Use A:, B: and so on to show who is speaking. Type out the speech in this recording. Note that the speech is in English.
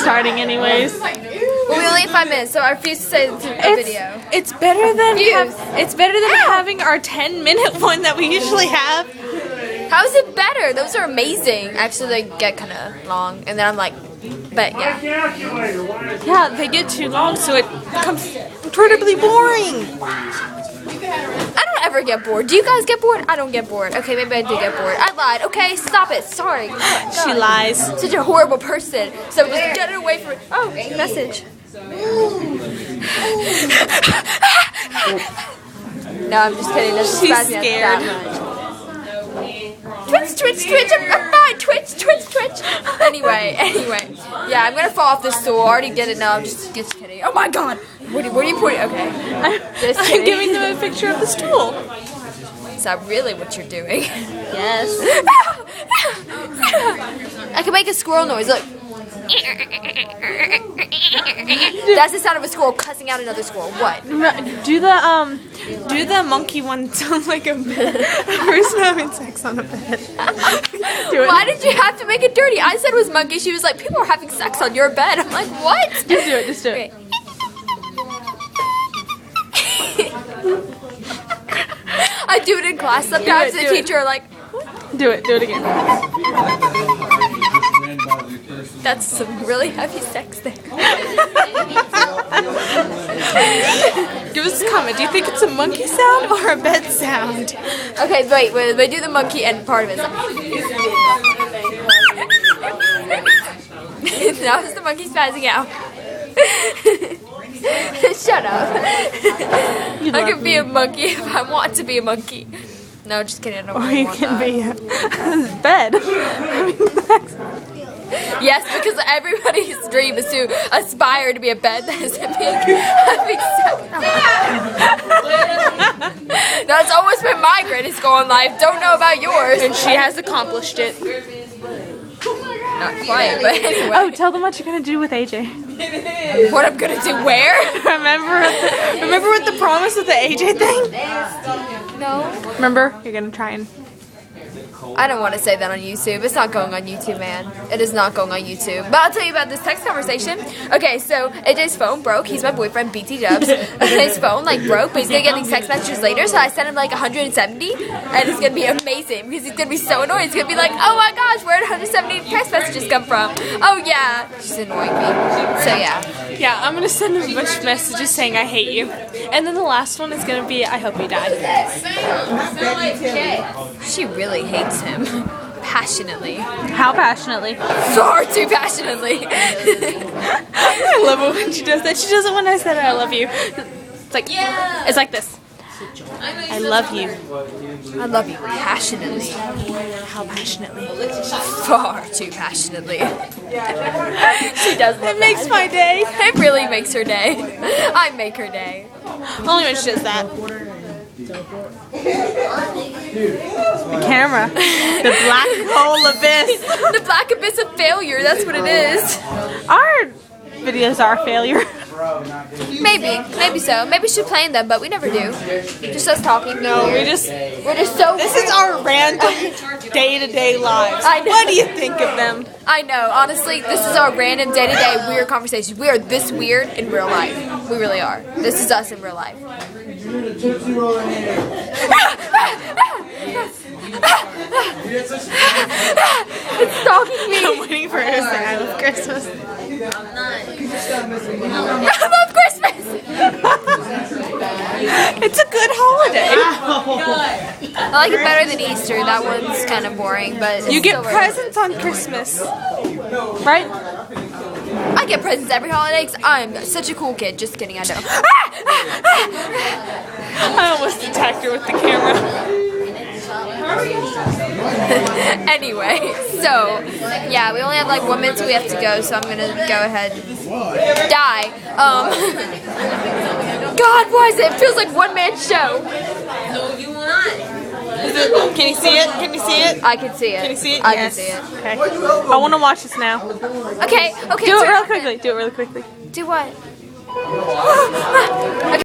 A: starting anyways.
B: Well, we only have 5 minutes, so I refuse to say it's a video.
A: It's better than having our 10-minute one that we usually have.
B: How is it better? Those are amazing. Actually, they get kind of long, and then I'm like, but yeah.
A: Yeah, they get too long, so it becomes incredibly boring.
B: I don't ever get bored. Do you guys get bored? I don't get bored. Okay, maybe I do get bored. I lied. Okay, stop it. Sorry.
A: She lies.
B: Such a horrible person. So just get it away from it. Oh, message. No, I'm just kidding.
A: She's scared.
B: Twitch, I'm fine. Twitch. Anyway. Yeah, I'm gonna fall off this stool. I already get it now. I'm just kidding. Oh my god. What are you pointing? Okay.
A: I'm giving them a picture of the stool.
B: Is that really what you're doing?
A: Yes.
B: I can make a squirrel noise. Look. That's the sound of a squirrel cussing out another squirrel. What?
A: Do the monkey one sound like a person having sex on a bed? Do it.
B: Why did you have to make it dirty? I said it was monkey. She was like, people are having sex on your bed. I'm like, what?
A: Just do it.
B: Okay. I do it in class sometimes. The teacher are like,
A: do it again.
B: that's some really heavy sex there.
A: Give us a comment. Do you think it's a monkey sound or a bed sound?
B: Okay, wait, do the monkey end part of it. Now is the monkey spazzing out. Shut up. I can be a monkey if I want to be a monkey. No, just kidding. I don't
A: Or
B: really
A: you
B: want
A: can
B: that.
A: be a bed.
B: Yes, because everybody's dream is to aspire to be a bed that is having sex. That's always been my greatest goal in life. Don't know about yours.
A: And she has accomplished it.
B: Not quite, but anyway.
A: Oh, tell them what you're gonna do with AJ.
B: What I'm gonna do where?
A: Remember with the promise with the AJ thing?
B: No.
A: Remember? You're gonna try and...
B: I don't want to say that on YouTube. It's not going on YouTube, man. It is not going on YouTube. But I'll tell you about this text conversation. Okay, so AJ's phone broke. He's my boyfriend, BT Dubs. His phone broke, but he's gonna get these text messages later. So I sent him 170, and it's gonna be amazing because he's gonna be so annoyed. He's gonna be like, "Oh my gosh, where did 170 text messages come from?" Oh yeah, she's annoying me. So yeah.
A: Yeah, I'm gonna send him a bunch of messages saying I hate you. And then the last one is gonna be, I hope you die.
B: She really hates him. Passionately.
A: How passionately?
B: Far too passionately.
A: I love it when she does that. She does it when I said I love you. It's like, yeah. It's like this. I love you.
B: I love you passionately.
A: How passionately?
B: Far too passionately. She does love
A: It makes my day.
B: It really makes her day. I make her day.
A: Only when she does that. The camera. The black hole abyss.
B: The black abyss of failure, that's what it is.
A: Our videos are a failure.
B: Maybe so. Maybe we should plan them, but we never do. Just us talking.
A: No,
B: we're just so.
A: This is our random day-to-day lives.
B: I know.
A: What do you think of them?
B: I know. Honestly, this is our random day-to-day weird conversations. We are this weird in real life. We really are. This is us in real life. It's stalking me.
A: I'm waiting for her to say I love Christmas.
B: I love Christmas.
A: It's a good holiday.
B: I like it better than Easter. That one's kind of boring, but it's
A: You get
B: still
A: presents on Christmas, right?
B: I get presents every holiday because I'm such a cool kid. Just kidding, I don't.
A: I almost attacked her with the camera.
B: Anyway, so yeah, we only have 1 minute till we have to go, so I'm gonna go ahead and die. God, why is it? It feels like one-man show.
C: No, you will not.
A: Can you see it? Can you see it?
B: I can see it.
A: Can you see it?
B: I
A: Yes.
B: can see it.
A: Okay. I want to watch this now.
B: Okay.
A: Do it real quickly. Do it really quickly.
B: Do what?